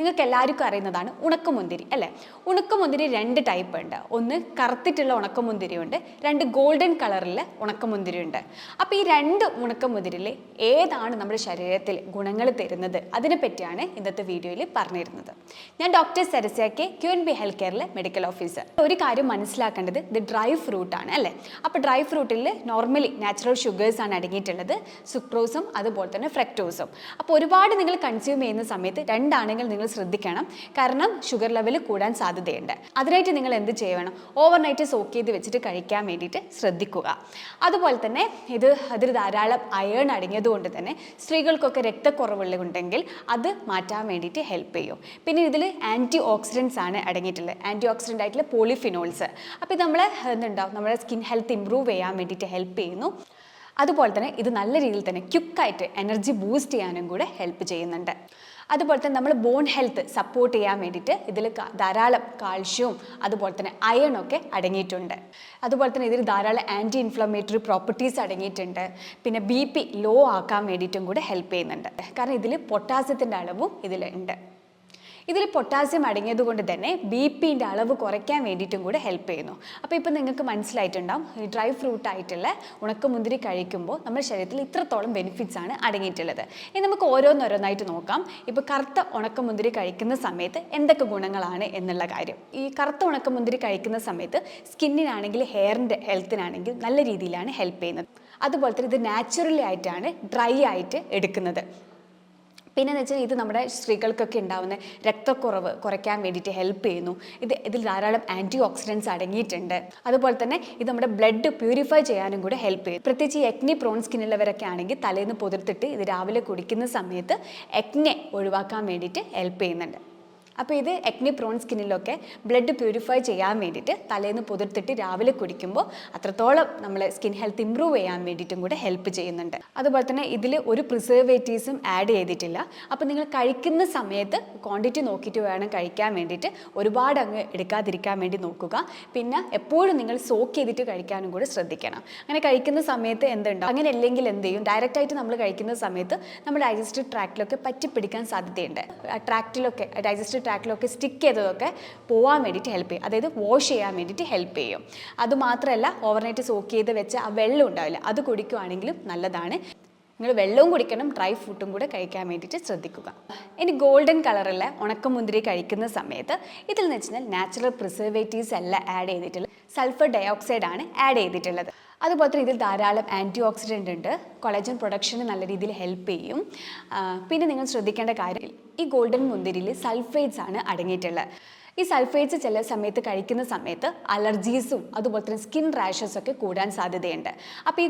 നിങ്ങൾക്ക് എല്ലാവർക്കും അറിയുന്നതാണ് ഉണക്കമുന്തിരി അല്ലേ. ഉണക്കമുന്തിരി രണ്ട് ടൈപ്പ് ഉണ്ട്. ഒന്ന് കറുത്തിട്ടുള്ള ഉണക്കമുന്തിരി ഉണ്ട്, രണ്ട് ഗോൾഡൻ കളറിലെ ഉണക്കമുന്തിരി ഉണ്ട്. അപ്പോൾ ഈ രണ്ട് ഉണക്കമുന്തിരിയിൽ ഏതാണ് നമ്മുടെ ശരീരത്തിൽ ഗുണങ്ങൾ തരുന്നത് അതിനെ പറ്റിയാണ് ഇന്നത്തെ വീഡിയോയിൽ പറഞ്ഞിരുന്നത്. ഞാൻ doctor Sarasya K, QNB health കെയറിലെ മെഡിക്കൽ ഓഫീസർ. ഒരു കാര്യം മനസ്സിലാക്കേണ്ടത്, ഇത് ഡ്രൈ ഫ്രൂട്ട് ആണ് അല്ലേ. അപ്പോൾ ഡ്രൈ ഫ്രൂട്ടിൽ നോർമലി നാച്ചുറൽ ഷുഗേഴ്സ് ആണ് അടങ്ങിയിട്ടുള്ളത്, സുക്രോസും അതുപോലെ തന്നെ ഫ്രക്ടോസും. അപ്പോൾ ഒരുപാട് നിങ്ങൾ കൺസ്യൂം ചെയ്യുന്ന സമയത്ത് രണ്ടാണെങ്കിൽ നിങ്ങൾ ശ്രദ്ധിക്കണം, കാരണം ഷുഗർ ലെവൽ കൂടാൻ സാധ്യതയുണ്ട്. അതിനായിട്ട് നിങ്ങൾ എന്ത് ചെയ്യണം, ഓവർനൈറ്റ് സോക്ക് ചെയ്ത് വെച്ചിട്ട് കഴിക്കാൻ വേണ്ടിയിട്ട് ശ്രദ്ധിക്കുക. അതുപോലെ തന്നെ അതിൽ ധാരാളം അയേൺ അടങ്ങിയതുകൊണ്ട് തന്നെ സ്ത്രീകൾക്കൊക്കെ രക്തക്കുറവുണ്ടെങ്കിൽ അത് മാറ്റാൻ വേണ്ടിയിട്ട് ഹെൽപ്പ് ചെയ്യും. പിന്നെ ഇതിൽ ആൻറ്റി ഓക്സിഡൻസ് ആണ് അടങ്ങിയിട്ടുള്ളത്, ആൻറ്റി ഓക്സിഡൻ്റ് ആയിട്ടുള്ള പോളിഫിനോൾസ്. അപ്പോൾ ഇത് എന്തുണ്ടാവും, നമ്മുടെ സ്കിൻ ഹെൽത്ത് ഇമ്പ്രൂവ് ചെയ്യാൻ വേണ്ടിയിട്ട് ഹെൽപ്പ് ചെയ്യുന്നു. അതുപോലെ തന്നെ ഇത് നല്ല രീതിയിൽ തന്നെ ക്വിക്കായിട്ട് എനർജി ബൂസ്റ്റ് ചെയ്യാനും കൂടെ ഹെൽപ്പ് ചെയ്യുന്നുണ്ട്. അതുപോലെ തന്നെ നമ്മൾ ബോൺ ഹെൽത്ത് സപ്പോർട്ട് ചെയ്യാൻ വേണ്ടിയിട്ട് ഇതിൽ ധാരാളം കാൽഷ്യവും അതുപോലെ തന്നെ അയണൊക്കെ അടങ്ങിയിട്ടുണ്ട്. അതുപോലെ തന്നെ ഇതിൽ ധാരാളം ആൻറ്റി ഇൻഫ്ലമേറ്ററി പ്രോപ്പർട്ടീസ് അടങ്ങിയിട്ടുണ്ട്. പിന്നെ BP ലോ ആക്കാൻ വേണ്ടിയിട്ടും കൂടെ ഹെൽപ്പ് ചെയ്യുന്നുണ്ട്, കാരണം ഇതിൽ പൊട്ടാസ്യത്തിൻ്റെ അളവും ഇതിലുണ്ട്. ഇതിൽ പൊട്ടാസ്യം അടങ്ങിയത് കൊണ്ട് തന്നെ BPൻ്റെ അളവ് കുറയ്ക്കാൻ വേണ്ടിയിട്ടും കൂടെ ഹെൽപ്പ് ചെയ്യുന്നു. അപ്പോൾ ഇപ്പോൾ നിങ്ങൾക്ക് മനസ്സിലായിട്ടുണ്ടാവും, ഈ ഡ്രൈ ഫ്രൂട്ട് ആയിട്ടുള്ള ഉണക്കമുന്തിരി കഴിക്കുമ്പോൾ നമ്മുടെ ശരീരത്തിൽ ഇത്രത്തോളം ബെനിഫിറ്റ്സ് ആണ് അടങ്ങിയിട്ടുള്ളത്. ഇനി നമുക്ക് ഓരോന്നോരോന്നായിട്ട് നോക്കാം. ഇപ്പോൾ കറുത്ത ഉണക്കമുന്തിരി കഴിക്കുന്ന സമയത്ത് എന്തൊക്കെ ഗുണങ്ങളാണ് എന്നുള്ള കാര്യം. ഈ കറുത്ത ഉണക്കമുന്തിരി കഴിക്കുന്ന സമയത്ത് സ്കിന്നിനാണെങ്കിൽ ഹെയറിൻ്റെ ഹെൽത്തിനാണെങ്കിൽ നല്ല രീതിയിലാണ് ഹെൽപ്പ് ചെയ്യുന്നത്. അതുപോലെ തന്നെ ഇത് നാച്ചുറലി ആയിട്ടാണ് ഡ്രൈ ആയിട്ട് എടുക്കുന്നത്. പിന്നെന്ന് വെച്ചാൽ ഇത് നമ്മുടെ സ്ത്രീകൾക്കൊക്കെ ഉണ്ടാകുന്ന രക്തക്കുറവ് കുറയ്ക്കാൻ വേണ്ടിയിട്ട് ഹെൽപ്പ് ചെയ്യുന്നു. ഇതിൽ ധാരാളം ആൻറ്റി ഓക്സിഡൻസ് അടങ്ങിയിട്ടുണ്ട്. അതുപോലെ തന്നെ ഇത് നമ്മുടെ ബ്ലഡ് പ്യൂരിഫൈ ചെയ്യാനും കൂടെ ഹെൽപ്പ് ചെയ്യും. പ്രത്യേകിച്ച് ഈ എക്നി പ്രോൺ സ്കിന്നുള്ളവരൊക്കെ ആണെങ്കിൽ തലേന്ന് പുതിർത്തിട്ട് ഇത് രാവിലെ കുടിക്കുന്ന സമയത്ത് എക്നെ ഒഴിവാക്കാൻ വേണ്ടിയിട്ട് ഹെൽപ്പ് ചെയ്യുന്നുണ്ട്. അപ്പോൾ ഇത് എക്നി പ്രോൺ സ്കിന്നിലൊക്കെ ബ്ലഡ് പ്യൂരിഫൈ ചെയ്യാൻ വേണ്ടിയിട്ട് തലേന്ന് പുതിർത്തിട്ട് രാവിലെ കുടിക്കുമ്പോൾ അത്രത്തോളം നമ്മളെ സ്കിൻ ഹെൽത്ത് ഇമ്പ്രൂവ് ചെയ്യാൻ വേണ്ടിയിട്ടും കൂടെ ഹെൽപ്പ് ചെയ്യുന്നുണ്ട്. അതുപോലെ തന്നെ ഇതിൽ ഒരു പ്രിസർവേറ്റീവ്സും ആഡ് ചെയ്തിട്ടില്ല. അപ്പോൾ നിങ്ങൾ കഴിക്കുന്ന സമയത്ത് ക്വാണ്ടിറ്റി നോക്കിയിട്ട് വേണം കഴിക്കാൻ വേണ്ടിയിട്ട്, ഒരുപാട് അങ്ങ് എടുക്കാതിരിക്കാൻ വേണ്ടി നോക്കുക. പിന്നെ എപ്പോഴും നിങ്ങൾ സോക്ക് ചെയ്തിട്ട് കഴിക്കാനും കൂടെ ശ്രദ്ധിക്കണം. അങ്ങനെ കഴിക്കുന്ന സമയത്ത് എന്തുണ്ടാവും, അങ്ങനെ അല്ലെങ്കിൽ എന്ത് ചെയ്യും, ഡയറക്റ്റായിട്ട് നമ്മൾ കഴിക്കുന്ന സമയത്ത് നമ്മുടെ ഡൈജസ്റ്റീവ് ട്രാക്റ്റിലൊക്കെ പറ്റിപ്പിടിക്കാൻ സാധ്യതയുണ്ട്. ഡൈജസ്റ്റീവ് ട്രാക്കിലൊക്കെ സ്റ്റിക്ക് ചെയ്തതൊക്കെ പോകാൻ വേണ്ടിയിട്ട് ഹെൽപ്പ് ചെയ്യും, അതായത് വാഷ് ചെയ്യാൻ വേണ്ടിയിട്ട് ഹെൽപ്പ് ചെയ്യും. അതുമാത്രമല്ല, ഓവർനൈറ്റ് സോക്ക് ചെയ്ത് വെച്ച ആ വെള്ളം ഉണ്ടാവില്ല, അത് കുടിക്കുകയാണെങ്കിലും നല്ലതാണ്. നിങ്ങൾ വെള്ളവും കുടിക്കണം, ഡ്രൈ ഫ്രൂട്ടും കൂടെ കഴിക്കാൻ വേണ്ടിയിട്ട് ശ്രദ്ധിക്കുക. ഇനി ഗോൾഡൻ കളറുള്ള ഉണക്കമുന്തിരി കഴിക്കുന്ന സമയത്ത് ഇതിൽ എന്ന് വെച്ചാൽ നാച്ചുറൽ പ്രിസർവേറ്റീവ്സ് എല്ലാം ആഡ് ചെയ്തിട്ടുള്ളത്, സൾഫർ ഡയോക്സൈഡ് ആണ് ആഡ് ചെയ്തിട്ടുള്ളത്. അതുപോലെ തന്നെ ഇതിൽ ധാരാളം ആൻറ്റി ഓക്സിഡൻ്റ് ഉണ്ട്, കൊളാജൻ പ്രൊഡക്ഷന് നല്ല രീതിയിൽ ഹെൽപ്പ് ചെയ്യും. പിന്നെ നിങ്ങൾ ശ്രദ്ധിക്കേണ്ട കാര്യം, ഈ ഗോൾഡൻ മുന്തിരിയിൽ സൾഫേറ്റ്സ് ആണ് അടങ്ങിയിട്ടുള്ളത്. ഈ സൾഫേറ്റ്സ് ചില സമയത്ത് കഴിക്കുന്ന സമയത്ത് അലർജീസും അതുപോലെ തന്നെ സ്കിൻ റാഷസ് ഒക്കെ കൂടാൻ സാധ്യതയുണ്ട്. അപ്പോൾ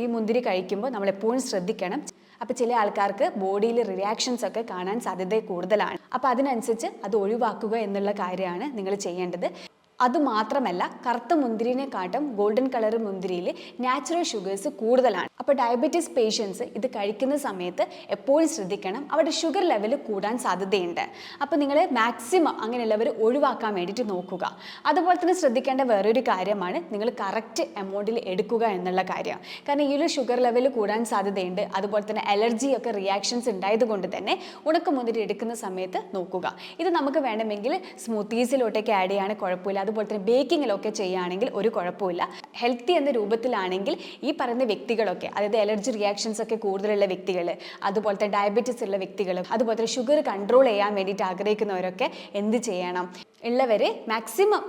ഈ മുന്തിരി കഴിക്കുമ്പോൾ നമ്മൾ എപ്പോഴും ശ്രദ്ധിക്കണം. അപ്പോൾ ചില ആൾക്കാർക്ക് ബോഡിയിൽ റിയാക്ഷൻസ് ഒക്കെ കാണാൻ സാധ്യത കൂടുതലാണ്. അപ്പോൾ അതിനനുസരിച്ച് അത് ഒഴിവാക്കുക എന്നുള്ള കാര്യമാണ് നിങ്ങൾ ചെയ്യേണ്ടത്. അതുമാത്രമല്ല, കറുത്ത മുന്തിരിനെക്കാട്ടും ഗോൾഡൻ കളർ മുന്തിരിയിൽ നാച്ചുറൽ ഷുഗേഴ്സ് കൂടുതലാണ്. അപ്പോൾ ഡയബറ്റീസ് പേഷ്യൻസ് ഇത് കഴിക്കുന്ന സമയത്ത് എപ്പോഴും ശ്രദ്ധിക്കണം, അവരുടെ ഷുഗർ ലെവൽ കൂടാൻ സാധ്യതയുണ്ട്. അപ്പോൾ നിങ്ങൾ മാക്സിമം അങ്ങനെയുള്ളവർ ഒഴിവാക്കാൻ വേണ്ടിയിട്ട് നോക്കുക. അതുപോലെ തന്നെ ശ്രദ്ധിക്കേണ്ട വേറൊരു കാര്യമാണ്, നിങ്ങൾ കറക്റ്റ് എമൗണ്ടിൽ എടുക്കുക എന്നുള്ള കാര്യം. കാരണം ഈ ഒരു ഷുഗർ ലെവൽ കൂടാൻ സാധ്യതയുണ്ട്. അതുപോലെ തന്നെ അലർജിയൊക്കെ റിയാക്ഷൻസ് ഉണ്ടായതുകൊണ്ട് തന്നെ ഉണക്കമുന്തിരി എടുക്കുന്ന സമയത്ത് നോക്കുക. ഇത് നമുക്ക് വേണമെങ്കിൽ സ്മൂത്തീസിലോട്ടേക്ക് ആഡ് ചെയ്യാണ് കുഴപ്പമില്ല. അതുപോലെ തന്നെ ബേക്കിങ്ങിലൊക്കെ ചെയ്യുകയാണെങ്കിൽ ഒരു കുഴപ്പമില്ല. ഹെൽത്തി എന്ന രൂപത്തിലാണെങ്കിൽ ഈ പറയുന്ന വ്യക്തികളൊക്കെ, അതായത് അലർജി റിയാക്ഷൻസ് ഒക്കെ കൂടുതലുള്ള വ്യക്തികൾ, അതുപോലെ തന്നെ ഡയബറ്റീസ് ഉള്ള വ്യക്തികൾ, അതുപോലെ തന്നെ ഷുഗർ കൺട്രോൾ ചെയ്യാൻ വേണ്ടിയിട്ട് ആഗ്രഹിക്കുന്നവരൊക്കെ എന്ത് ചെയ്യണം, ഉള്ളവർ മാക്സിമം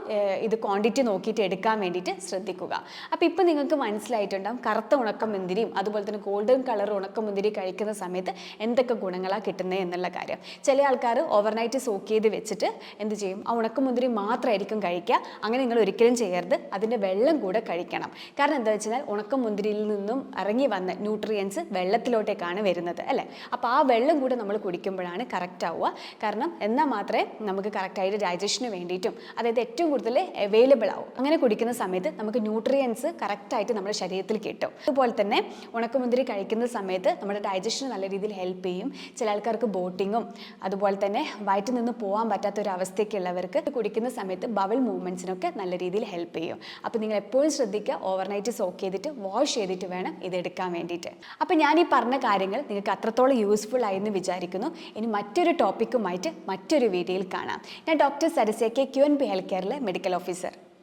ഇത് ക്വാണ്ടിറ്റി നോക്കിയിട്ട് എടുക്കാൻ വേണ്ടിയിട്ട് ശ്രദ്ധിക്കുക. അപ്പോൾ ഇപ്പോൾ നിങ്ങൾക്ക് മനസ്സിലായിട്ടുണ്ടാകും കറുത്ത ഉണക്കമുന്തിരിയും അതുപോലെ തന്നെ ഗോൾഡൻ കളർ ഉണക്കമുന്തിരി കഴിക്കുന്ന സമയത്ത് എന്തൊക്കെ ഗുണങ്ങളാണ് കിട്ടുന്നത് എന്നുള്ള കാര്യം. ചില ആൾക്കാർ ഓവർനൈറ്റ് സോക്ക് ചെയ്ത് വെച്ചിട്ട് എന്ത് ചെയ്യും, ആ ഉണക്കമുന്തിരി മാത്രമായിരിക്കും കഴിക്കുക. അങ്ങനെ നിങ്ങൾ ഒരിക്കലും ചെയ്യരുത്, അതിൻ്റെ വെള്ളം കൂടെ കഴിക്കണം. കാരണം എന്താ വെച്ചാൽ ഉണക്കമുന്തിരിയിൽ നിന്നും ഇറങ്ങി വന്ന ന്യൂട്രിയൻസ് വെള്ളത്തിലോട്ടേക്കാണ് വരുന്നത് അല്ലേ. അപ്പോൾ ആ വെള്ളം കൂടെ നമ്മൾ കുടിക്കുമ്പോഴാണ് കറക്റ്റ് ആവുക. കാരണം എന്നാൽ മാത്രമേ നമുക്ക് കറക്റ്റായിട്ട് ഡൈജഷന് വേണ്ടിയിട്ടും, അതായത് ഏറ്റവും കൂടുതൽ അവൈലബിൾ ആവും. അങ്ങനെ കുടിക്കുന്ന സമയത്ത് നമുക്ക് ന്യൂട്രിയൻസ് കറക്റ്റായിട്ട് നമ്മുടെ ശരീരത്തിൽ കിട്ടും. അതുപോലെ തന്നെ ഉണക്കമുന്തിരി കഴിക്കുന്ന സമയത്ത് നമ്മുടെ ഡൈജഷന് നല്ല രീതിയിൽ ഹെൽപ്പ് ചെയ്യും. ചില ആൾക്കാർക്ക് ബോട്ടിങ്ങും അതുപോലെ തന്നെ വയറ്റിൽ നിന്ന് പോകാൻ പറ്റാത്ത ഒരു അവസ്ഥയ്ക്കുള്ളവർക്ക് കുടിക്കുന്ന സമയത്ത് ബവൽ മൂവ്മെൻറ്റ്സിനൊക്കെ നല്ല രീതിയിൽ ഹെൽപ്പ് ചെയ്യും. അപ്പോൾ നിങ്ങൾ എപ്പോഴും ശ്രദ്ധിക്കുക, ഓവർനൈറ്റ് സോക്ക് ചെയ്തിട്ട് വാഷ് ചെയ്തിട്ട് വേണം ഇത് എടുക്കാൻ വേണ്ടിയിട്ട്. അപ്പോൾ ഞാൻ ഈ പറഞ്ഞ കാര്യങ്ങൾ നിങ്ങൾക്ക് അത്രത്തോളം യൂസ്ഫുൾ ആയെന്ന് വിചാരിക്കുന്നു. ഇനി മറ്റൊരു ടോപ്പിക്കുമായിട്ട് മറ്റൊരു വീഡിയോയിൽ കാണാം. ഞാൻ doctor Sarasya K, QNB health കെയറിലെ മെഡിക്കൽ ഓഫീസർ.